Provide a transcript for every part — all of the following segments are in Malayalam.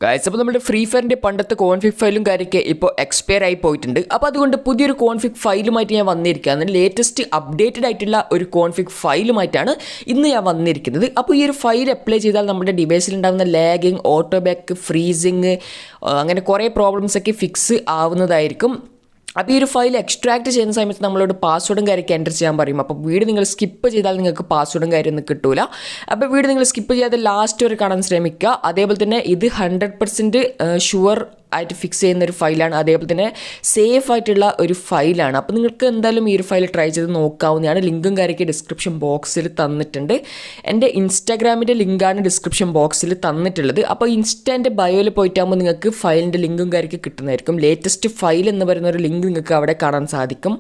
ഗൈസ്, അപ്പോൾ നമ്മുടെ ഫ്രീ ഫയറിൻ്റെ പണ്ടത്തെ കോൺഫിഗ് ഫയലും കാര്യമൊക്കെ ഇപ്പോൾ എക്സ്പയർ ആയി പോയിട്ടുണ്ട്. അപ്പോൾ അതുകൊണ്ട് പുതിയൊരു കോൺഫിഗ് ഫയലുമായിട്ട് ഞാൻ വന്നിരിക്കുകയാണ്. ലേറ്റസ്റ്റ് അപ്ഡേറ്റഡ് ആയിട്ടുള്ള ഒരു കോൺഫിഗ് ഫയലുമായിട്ടാണ് ഇന്ന് ഞാൻ വന്നിരിക്കുന്നത്. അപ്പോൾ ഈ ഒരു ഫയൽ അപ്ലൈ ചെയ്താൽ നമ്മുടെ ഡിവൈസിൽ ഉണ്ടാകുന്ന ലാഗിങ്, ഓട്ടോബാക്ക്, ഫ്രീസിങ്, അങ്ങനെ കുറേ പ്രോബ്ലംസൊക്കെ ഫിക്സ് ആവുന്നതായിരിക്കും. അപ്പോൾ ഈ ഒരു ഫയൽ എക്സ്ട്രാക്ട് ചെയ്യുന്ന സമയത്ത് നമ്മളോട് പാസ്വേഡും കാര്യമൊക്കെ എൻ്റർ ചെയ്യാൻ പറയും. അപ്പോൾ വീഡിയോ നിങ്ങൾ സ്കിപ്പ് ചെയ്താൽ നിങ്ങൾക്ക് പാസ്വേഡും കാര്യമൊന്നും കിട്ടില്ല. അപ്പോൾ വീഡിയോ നിങ്ങൾ സ്കിപ്പ് ചെയ്യാതെ ലാസ്റ്റ് വരെ കാണാൻ ശ്രമിക്കുക. അതേപോലെ തന്നെ ഇത് 100% ഷുവർ ആയിട്ട് ഫിക്സ് ചെയ്യുന്ന ഒരു ഫയലാണ്. അതേപോലെ തന്നെ സേഫ് ആയിട്ടുള്ള ഒരു ഫയലാണ്. അപ്പോൾ നിങ്ങൾക്ക് എന്തായാലും ഈ ഒരു ഫയൽ ട്രൈ ചെയ്ത് നോക്കാവുന്നതാണ്. ലിങ്കും കാര്യമൊക്കെ ഡിസ്ക്രിപ്ഷൻ ബോക്സിൽ തന്നിട്ടുണ്ട്. എൻ്റെ ഇൻസ്റ്റാഗ്രാമിൻ്റെ ലിങ്കാണ് ഡിസ്ക്രിപ്ഷൻ ബോക്സിൽ തന്നിട്ടുള്ളത്. അപ്പോൾ ഇൻസ്റ്റാൻ്റെ ബയോയിൽ പോയിട്ടാകുമ്പോൾ നിങ്ങൾക്ക് ഫയലിൻ്റെ ലിങ്കും കാര്യമൊക്കെ കിട്ടുന്നതായിരിക്കും. ലേറ്റസ്റ്റ് ഫയൽ എന്ന് പറയുന്ന ഒരു ലിങ്ക് നിങ്ങൾക്ക് അവിടെ കാണാൻ സാധിക്കും.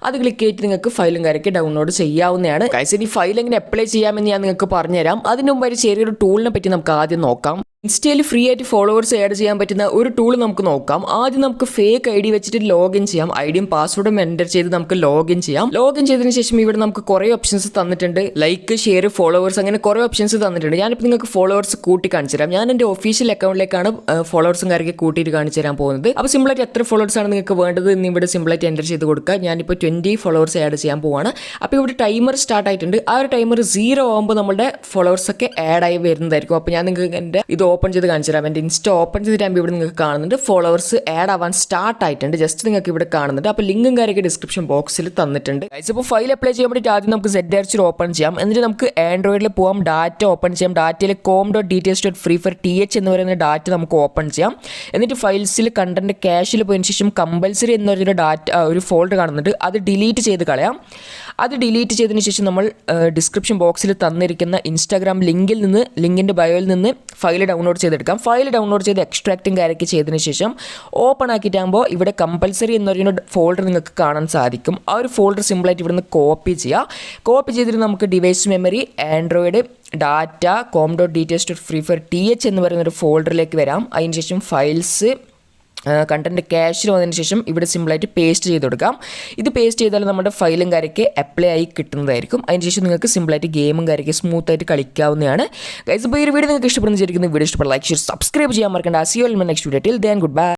അത് ക്ലിക്ക് ചെയ്തിട്ട് നിങ്ങൾക്ക് ഫയലും കാര്യമൊക്കെ ഡൗൺലോഡ് ചെയ്യാവുന്നതാണ്. ഗൈസ്, ഈ ഫയൽ എങ്ങനെ അപ്ലൈ ചെയ്യാമെന്ന് ഞാൻ നിങ്ങൾക്ക് പറഞ്ഞുതരാം. അതിന് മുമ്പ് ഒരു ചെറിയൊരു ടൂളിനെ പറ്റി നമുക്ക് ആദ്യം നോക്കാം. ഇൻസ്റ്റയിൽ ഫ്രീ ആയിട്ട് ഫോളോവേഴ്സ് ആഡ് ചെയ്യാൻ പറ്റുന്ന ഒരു ടൂൾ നമുക്ക് നോക്കാം. ആദ്യം നമുക്ക് ഫേക്ക് ID വെച്ചിട്ട് ലോഗിൻ ചെയ്യാം. ഐഡിയും പാസ്വേഡും എൻ്റർ ചെയ്ത് നമുക്ക് ലോഗിൻ ചെയ്യാം. ലോഗിൻ ചെയ്തതിന് ശേഷം ഇവിടെ നമുക്ക് കുറേ ഓപ്ഷൻസ് തന്നിട്ടുണ്ട്. ലൈക്ക്, ഷെയർ, ഫോളോവേഴ്സ്, അങ്ങനെ കുറേ ഓപ്ഷൻസ് തന്നിട്ടുണ്ട്. ഞാനിപ്പോൾ നിങ്ങൾക്ക് ഫോളോവേഴ്സ് കൂട്ടി കാണിച്ചു തരാം. ഞാൻ എൻ്റെ ഒഫീഷ്യൽ അക്കൗണ്ടിലേക്കാണ് ഫോളോവേഴ്സും കാര്യമൊക്കെ കൂട്ടിയിട്ട് കാണിച്ചു തരാൻ പോകുന്നത്. അപ്പോൾ സിമ്പിളായിട്ട് എത്ര ഫോളോവേഴ്സ് ആണ് നിങ്ങൾക്ക് വേണ്ടത് എന്ന് ഇവിടെ സിമ്പിളായിട്ട് എൻ്റർ ചെയ്ത് കൊടുക്കുക. ഞാനിപ്പോൾ 20 ഫോളോവേഴ്സ് ആഡ് ചെയ്യാൻ പോവാണ്. അപ്പോൾ ഇവിടെ ടൈമർ സ്റ്റാർട്ട് ആയിട്ടുണ്ട്. ആ ഒരു ടൈമർ 0 ആകുമ്പോൾ നമ്മുടെ ഫോളോവേഴ്സൊക്കെ ആഡ് ആയി വരുന്നതായിരിക്കും. അപ്പോൾ ഞാൻ നിങ്ങൾക്ക് എൻ്റെ ഇത് ഓപ്പൺ ചെയ്ത് കാണിച്ചു തരാം. എൻ്റെ ഇൻസ്റ്റ ഓപ്പൺ ചെയ്തിട്ടാകുമ്പോൾ ഇവിടെ നിങ്ങൾക്ക് കാണുന്നുണ്ട് ഫോളോവേഴ്സ് ആഡ് ആവാൻ സ്റ്റാർട്ട് ആയിട്ടുണ്ട്. ജസ്റ്റ് നിങ്ങൾക്ക് ഇവിടെ കാണുന്നുണ്ട്. അപ്പോൾ ലിങ്കും കാര്യമൊക്കെ ഡിസ്ക്രിപ്ഷൻ ബോക്സിൽ തന്നിട്ടുണ്ട്. ഇപ്പോൾ ഫയൽ അപ്ലൈ ചെയ്യാൻ വേണ്ടിയിട്ട് ആദ്യം നമുക്ക് ZRchiver ഓപ്പൺ ചെയ്യാം. എന്നിട്ട് നമുക്ക് ആൻഡ്രോയിഡിൽ പോകാം, ഡാറ്റ ഓപ്പൺ ചെയ്യാം. ഡാറ്റയിൽ com.details.freefire.th എന്ന് പറയുന്ന ഡാറ്റ നമുക്ക് ഓപ്പൺ ചെയ്യാം. എന്നിട്ട് ഫയൽസിൽ കണ്ടന്റ് ക്യാഷിൽ പോയതിനു ശേഷം കമ്പൽസറി എന്ന് പറയുന്ന ഡാറ്റ ഒരു ഫോൾഡർ കാണുന്നുണ്ട്. അത് ഡിലീറ്റ് ചെയ്ത് കളയാം. അത് ഡിലീറ്റ് ചെയ്തതിന് ശേഷം നമ്മൾ ഡിസ്ക്രിപ്ഷൻ ബോക്സിൽ തന്നിരിക്കുന്ന ഇൻസ്റ്റാഗ്രാം ലിങ്കിൻ്റെ ബയോയിൽ നിന്ന് ഫയൽ ഡൗൺലോഡ് ചെയ്തെടുക്കാം. ഫയൽ ഡൗൺലോഡ് ചെയ്ത് എക്സ്ട്രാക്റ്റും കാര്യമൊക്കെ ചെയ്തതിന് ശേഷം ഓപ്പൺ ആക്കിയിട്ടാകുമ്പോൾ ഇവിടെ കമ്പൽസറി എന്ന് പറയുന്ന ഫോൾഡർ നിങ്ങൾക്ക് കാണാൻ സാധിക്കും. ആ ഒരു ഫോൾഡർ സിമ്പിളായിട്ട് ഇവിടുന്ന് കോപ്പി ചെയ്യുക. കോപ്പി ചെയ്തിട്ട് നമുക്ക് device memory, Android, data, com.details.freefire.th എന്ന് പറയുന്ന ഒരു ഫോൾഡറിലേക്ക് വരാം. അതിനുശേഷം ഫയൽസ്, കണ്ടന്റ് ക്യാഷിൽ വന്നതിന് ശേഷം ഇവിടെ സിമ്പിളായിട്ട് പേസ്റ്റ് ചെയ്ത് കൊടുക്കാം. ഇത് പേസ്റ്റ് ചെയ്താൽ നമ്മുടെ ഫയലും കാര്യമൊക്കെ അപ്ലൈ ആയി കിട്ടുന്നതായിരിക്കും. അതിനുശേഷം നിങ്ങൾക്ക് സിമ്പിളായിട്ട് ഗെയിമും കാര്യമൊക്കെ സ്മൂത്തായിട്ട് കളിക്കാവുന്നതാണ്. ഗൈസ്, ഇപ്പോൾ ഈ വീഡിയോ നിങ്ങൾക്ക് ഇഷ്ടപ്പെടുന്ന വിചാരിക്കുന്ന വീഡിയോ ഇഷ്ടപ്പെട്ട ലൈക്ക്, ഷെയർ, സബ്സ്ക്രൈബ് ചെയ്യാൻ മറക്കണ്ട. See you in my next video. Till then good by.